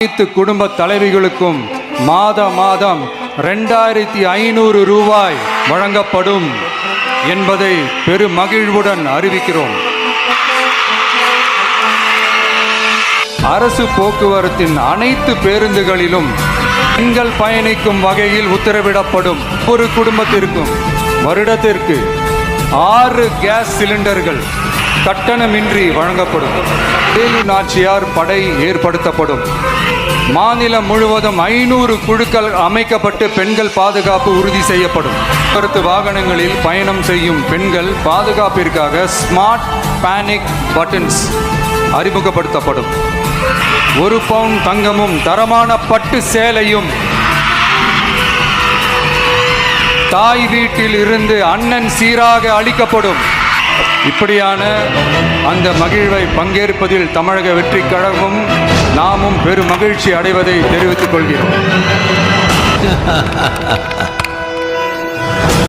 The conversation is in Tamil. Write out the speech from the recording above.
அனைத்து குடும்ப தலைவிகளுக்கும் மாதம் 2500 ரூபாய் வழங்கப்படும் என்பதை பெருமகிழ்வுடன் அறிவிக்கிறோம். அரசு போக்குவரத்தின் அனைத்து பேருந்துகளிலும் பெண்கள் பயணிக்கும் வகையில் உத்தரவிடப்படும். ஒரு குடும்பத்திற்கும் வருடத்திற்கு 6 கேஸ் சிலிண்டர்கள் கட்டணமின்றி வழங்கப்படும். வேலு நாச்சியார் படை ஏற்படுத்தப்படும். மாநிலம் முழுவதும் 500 குழுக்கள் அமைக்கப்பட்டு பெண்கள் பாதுகாப்பு உறுதி செய்யப்படும். போக்குவரத்து வாகனங்களில் பயணம் செய்யும் பெண்கள் பாதுகாப்பிற்காக ஸ்மார்ட் பேனிக் பட்டன்ஸ் அறிமுகப்படுத்தப்படும். 1 பவுன் தங்கமும் தரமான பட்டு சேலையும் தாய் வீட்டில் இருந்து அண்ணன் சீராக அளிக்கப்படும். இப்படியான அந்த மகிழ்வை பங்கேற்பதில் தமிழக வெற்றி கழகமும் நாமும் பெரும் மகிழ்ச்சி அடைவதை தெரிவித்துக் கொள்கிறோம்.